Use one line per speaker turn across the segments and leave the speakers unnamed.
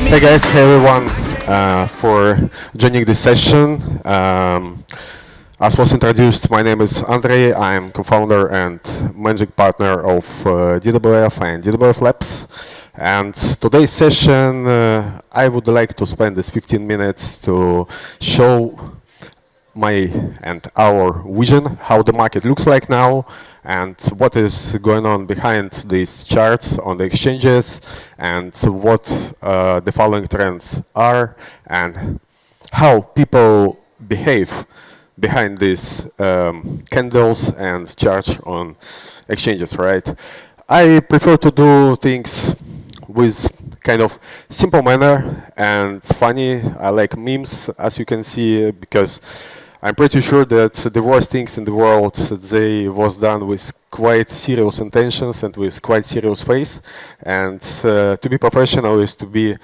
Hey guys, hey everyone, for joining this session. As was introduced, my name is Andrei. I'm co-founder and managing partner of DWF and DWF Labs. And today's session, I would like to spend this 15 minutes to show my and our vision, how the market looks like now, and what is going on behind these charts on the exchanges, and what the following trends are, and how people behave behind these candles and charts on exchanges, right? I prefer to do things with kind of simple manner and funny. I like memes, as you can see, because I'm pretty sure that the worst things in the world, they was done with quite serious intentions and with quite serious face. And to be professional is to be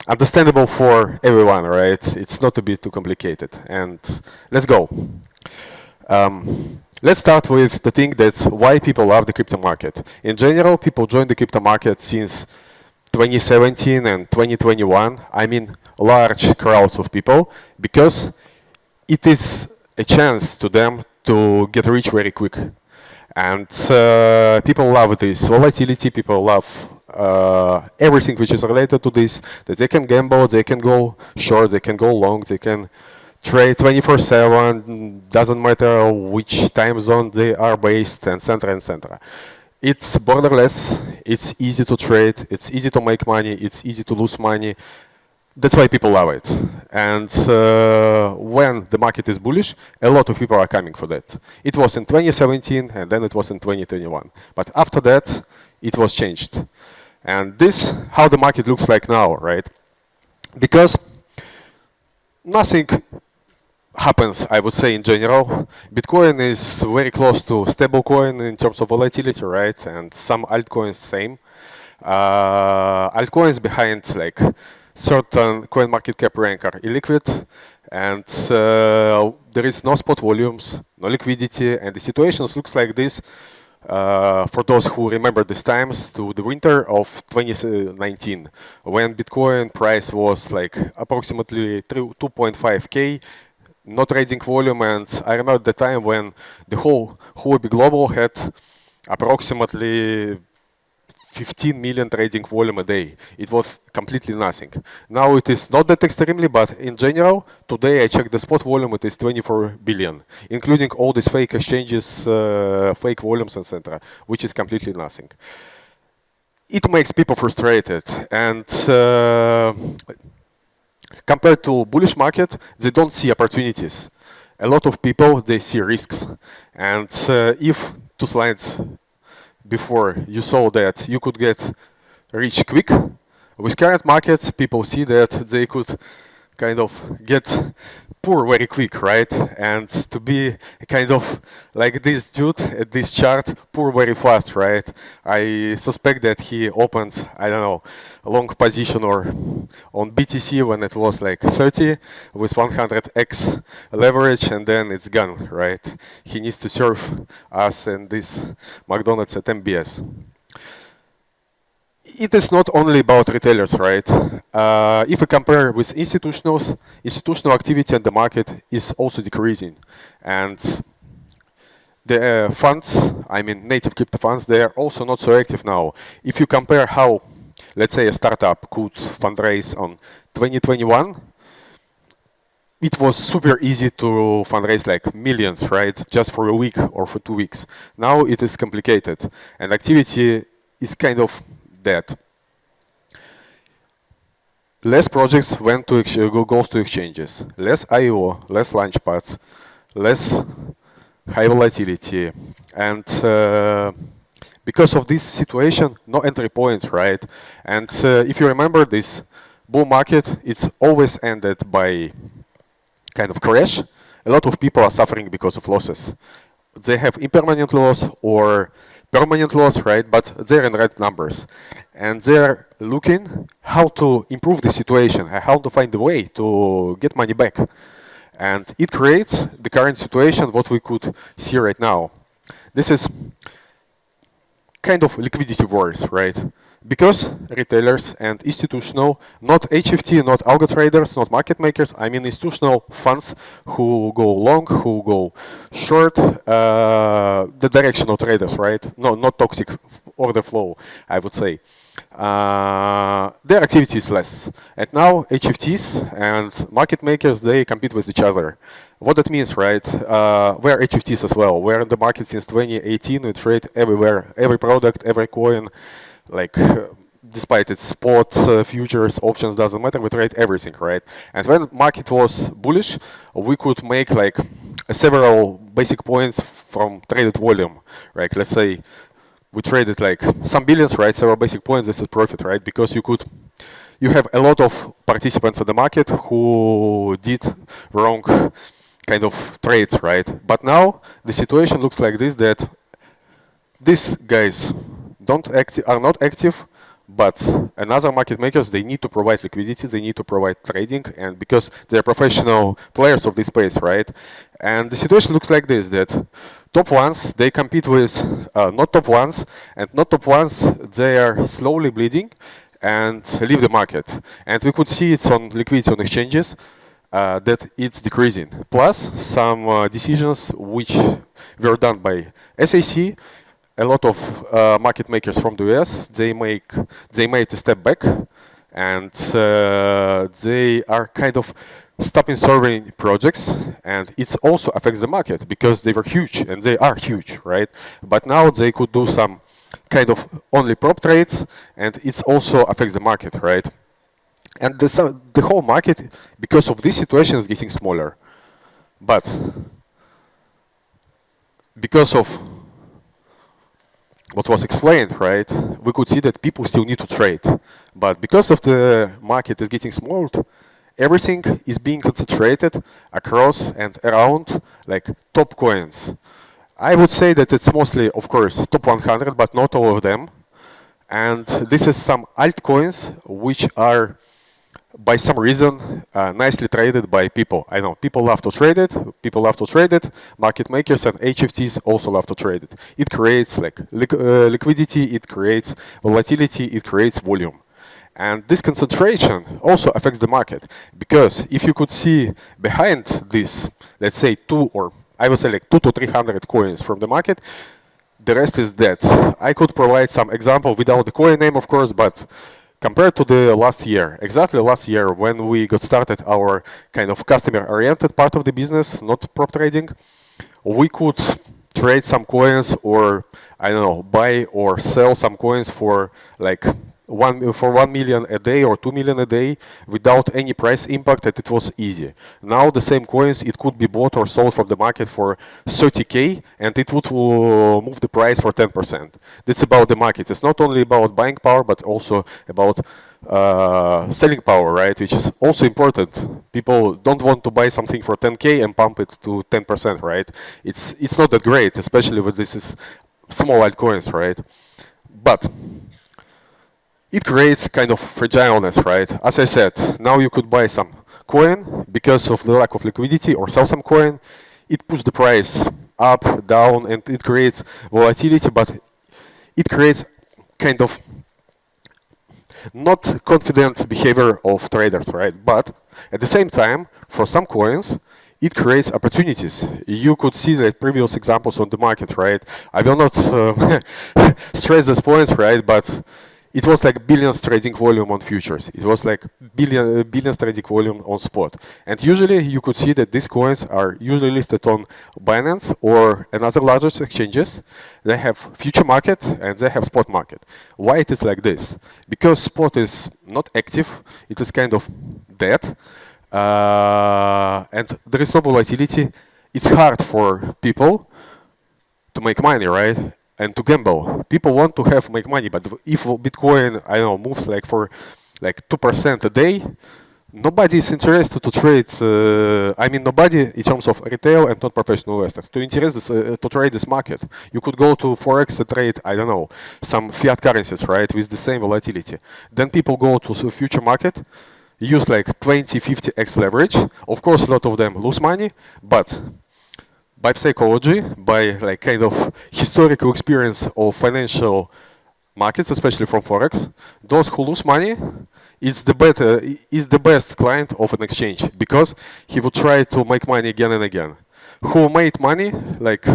understandable for everyone, right? It's not to be too complicated. And let's go. Let's start with the thing that's why people love the crypto market. In general, people join the crypto market since 2017 and 2021. I mean, large crowds of people, because it is a chance to them to get rich very quick. And people love this volatility, people love everything which is related to this, that they can gamble, they can go short, they can go long, they can trade 24/7, doesn't matter which time zone they are based, etc., etc. It's borderless, it's easy to trade, it's easy to make money, it's easy to lose money. That's why people love it. And when the market is bullish, a lot of people are coming for that. It was in 2017, and then it was in 2021. But after that, it was changed. And this, how the market looks like now, right? Because nothing happens, I would say, in general. Bitcoin is very close to stablecoin in terms of volatility, right? And some altcoins same. Altcoins behind like certain coin market cap rank are illiquid, and there is no spot volumes, no liquidity, and the situations looks like this. For those who remember these times, to the winter of 2019, when Bitcoin price was like approximately 2.5K, no trading volume, and I remember the time when the whole Huobi Global had approximately 15 million trading volume a day. It was completely nothing. Now it is not that extremely, but in general, today I checked the spot volume, it is 24 billion, including all these fake exchanges, fake volumes, etc., which is completely nothing. It makes people frustrated, and compared to bullish market, they don't see opportunities. A lot of people, they see risks. And if 2 slides before you saw that you could get rich quick, with current markets, people see that they could kind of get poor very quick, right? And to be kind of like this dude at this chart, poor very fast, right? I suspect that he opened, I don't know, a long position or on BTC when it was like 30 with 100x leverage, and then it's gone, right? He needs to serve us in this McDonald's at MBS. It is not only about retailers, right? If we compare with institutional activity in the market is also decreasing. And the funds, I mean native crypto funds, they are also not so active now. If you compare how, let's say, a startup could fundraise on 2021, it was super easy to fundraise like millions, right? Just for a week or for 2 weeks. Now it is complicated, and activity is kind of dead. Less projects went to goes to exchanges, less IO, less launchpads, less high volatility, and because of this situation, no entry points, right? And if you remember this bull market, it's always ended by kind of crash. A lot of people are suffering because of losses. They have impermanent loss or permanent loss, right? But they're in red numbers. And they're looking how to improve the situation, how to find a way to get money back. And it creates the current situation, what we could see right now. This is kind of liquidity wars, right? Because retailers and institutional, not HFT, not algo traders, not market makers, I mean institutional funds who go long, who go short, the directional traders, right? No, not toxic order flow, I would say. Their activity is less. And now HFTs and market makers, they compete with each other. What that means, right? We're HFTs as well. We're in the market since 2018. We trade everywhere, every product, every coin. Like, despite its spot, futures, options, doesn't matter, we trade everything, right? And when market was bullish, we could make like several basic points from traded volume. Right? Let's say we traded like some billions, right? Several basic points, this is profit, right? Because you have a lot of participants in the market who did wrong kind of trades, right? But now the situation looks like this, that these guys are not active, but another market makers, they need to provide liquidity, they need to provide trading, and because they're professional players of this space, right? And the situation looks like this, that top ones, they compete with not top ones, and not top ones, they are slowly bleeding and leave the market. And we could see it's on liquidity on exchanges, that it's decreasing. Plus, some decisions which were done by SAC, a lot of market makers from the US, they made a step back, and they are kind of stopping serving projects, and it also affects the market because they were huge, and they are huge, right? But now they could do some kind of only prop trades, and it also affects the market, right? And the whole market, because of this situation, is getting smaller. But because of what was explained, right, we could see that people still need to trade. But because of the market is getting small, everything is being concentrated across and around like top coins. I would say that it's mostly, of course, top 100, but not all of them. And this is some altcoins which are, by some reason, nicely traded by people. I know people love to trade it. People love to trade it. Market makers and HFTs also love to trade it. It creates like liquidity. It creates volatility. It creates volume. And this concentration also affects the market, because if you could see behind this, let's say I would say like 200 to 300 coins from the market, the rest is dead. I could provide some example without the coin name, of course, but compared to the last year, exactly last year when we got started our kind of customer-oriented part of the business, not prop trading, we could trade some coins, or I don't know, buy or sell some coins for like 1 million a day or 2 million a day without any price impact, and it was easy. Now the same coins, it could be bought or sold from the market for 30K, and it would move the price for 10%. That's about the market. It's not only about buying power, but also about selling power, right? Which is also important. People don't want to buy something for 10K and pump it to 10%, right? It's not that great, especially when this is small altcoins, right? But it creates kind of fragileness, right? As I said, now you could buy some coin because of the lack of liquidity, or sell some coin. It pushes the price up, down, and it creates volatility, but it creates kind of not confident behavior of traders, right? But at the same time, for some coins, it creates opportunities. You could see the previous examples on the market, right? I will not stress these points, right? But it was like billions trading volume on futures. It was like billions trading volume on spot. And usually you could see that these coins are usually listed on Binance or another largest exchanges. They have future market and they have spot market. Why it is like this? Because spot is not active. It is kind of dead. And there is no volatility. It's hard for people to make money, right? And to gamble. People want to make money, but if Bitcoin, I don't know, moves like for like 2% a day, nobody is interested to trade. I mean, nobody in terms of retail and not professional investors to trade this market. You could go to Forex and trade, I don't know, some fiat currencies, right, with the same volatility. Then people go to the future market, use like 20, 50x leverage. Of course, a lot of them lose money, but by psychology, by like kind of historical experience of financial markets, especially from Forex, those who lose money is the best client of an exchange because he would try to make money again and again. Who made money, like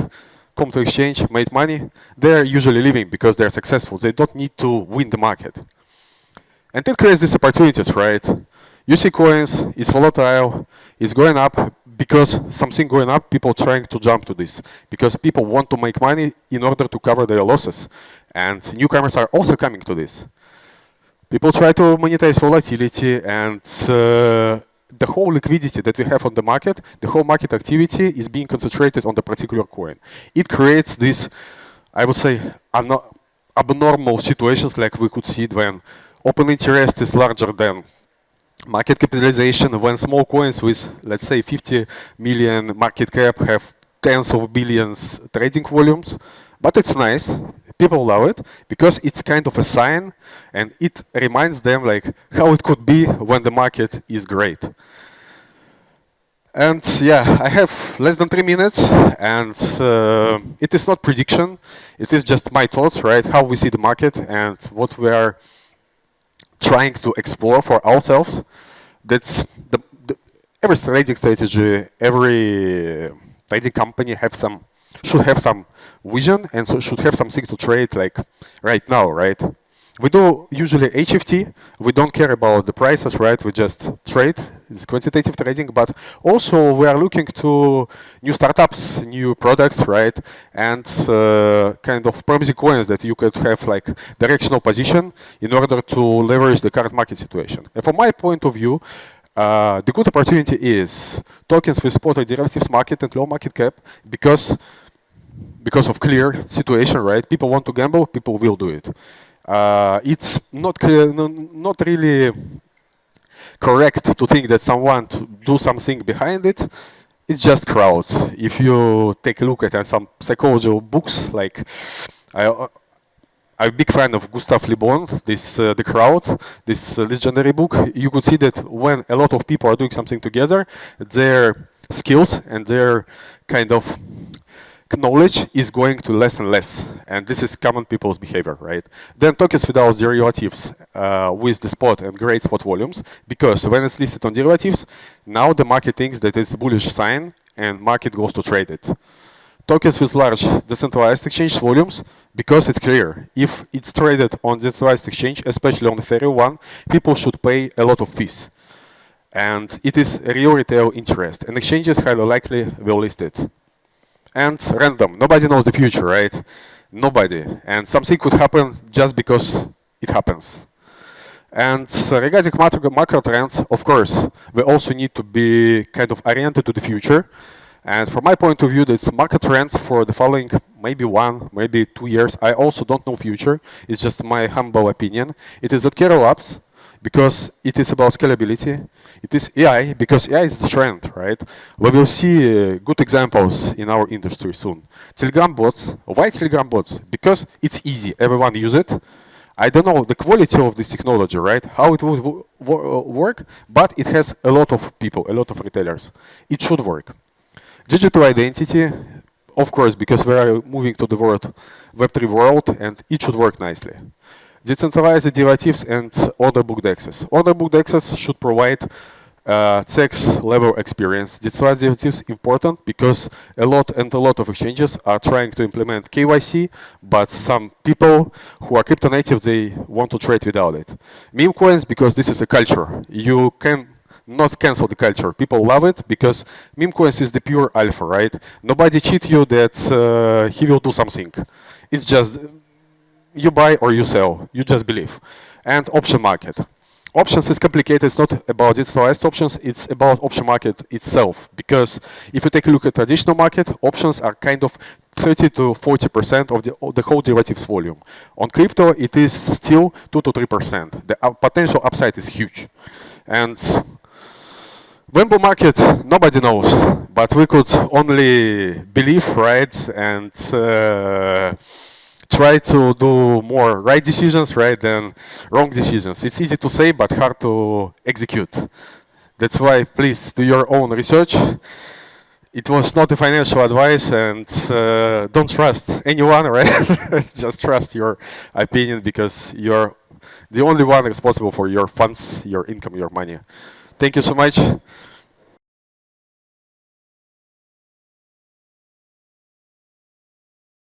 come to exchange, made money, they're usually leaving because they're successful. They don't need to win the market. And it creates these opportunities, right? You see coins, it's volatile, it's going up because something going up, people trying to jump to this because people want to make money in order to cover their losses. And newcomers are also coming to this. People try to monetize volatility and the whole liquidity that we have on the market, the whole market activity is being concentrated on the particular coin. It creates this, I would say, abnormal situations like we could see it when open interest is larger than market capitalization, when small coins with, let's say, 50 million market cap have tens of billions trading volumes. But it's nice. People love it because it's kind of a sign and it reminds them like how it could be when the market is great. And yeah, I have less than 3 minutes and it is not prediction. It is just my thoughts, right? How we see the market and what we are trying to explore for ourselves. That's every trading strategy, every trading company should have some vision and so should have something to trade like right now, right? We do usually HFT. We don't care about the prices, right? We just trade. It's quantitative trading, but also we are looking to new startups, new products, right? And kind of promising coins that you could have like directional position in order to leverage the current market situation. And from my point of view, the good opportunity is tokens with spot or derivatives market and low market cap because of clear situation, right? People want to gamble, people will do it. It's not clear, not really correct to think that someone to do something behind it. It's just crowd. If you take a look at some psychology books, like I'm a big fan of Gustav Le Bon, this The Crowd, this legendary book. You could see that when a lot of people are doing something together, their skills and their kind of knowledge is going to less and less, and this is common people's behavior, right? Then tokens without derivatives with the spot and great spot volumes, because when it's listed on derivatives, now the market thinks that it's a bullish sign and market goes to trade it. Tokens with large decentralized exchange volumes, because it's clear, if it's traded on decentralized exchange, especially on Ethereum one, people should pay a lot of fees. And it is a real retail interest, and exchanges highly likely will list it. And random. Nobody knows the future, right? Nobody. And something could happen just because it happens. And regarding macro trends, of course, we also need to be kind of oriented to the future. And from my point of view, this market trends for the following maybe 1, maybe 2 years. I also don't know future. It's just my humble opinion. It is that Kero Labs, because it is about scalability. It is AI, because AI is the trend, right? We will see good examples in our industry soon. Telegram bots. Why Telegram bots? Because it's easy. Everyone use it. I don't know the quality of this technology, right? How it would work, but it has a lot of people, a lot of retailers. It should work. Digital identity, of course, because we are moving to the Web3 world, and it should work nicely. Decentralized derivatives and order book DEXs. Order book DEXs should provide CEX level experience. Decentralized derivatives important because a lot of exchanges are trying to implement KYC, but some people who are crypto native, they want to trade without it. Meme coins, because this is a culture. You can not cancel the culture. People love it because meme coins is the pure alpha, right? Nobody cheat you that he will do something. It's just you buy or you sell. You just believe. And option market. Options is complicated. It's not about decentralized options. It's about option market itself. Because if you take a look at traditional market, options are kind of 30 to 40% of the whole derivatives volume. On crypto, it is still 2 to 3%. The potential upside is huge. And when bull market, nobody knows, but we could only believe, right, and try to do more right decisions, right, than wrong decisions. It's easy to say, but hard to execute. That's why, please, do your own research. It was not a financial advice, and don't trust anyone, right? Just trust your opinion because you're the only one responsible for your funds, your income, your money. Thank you so much.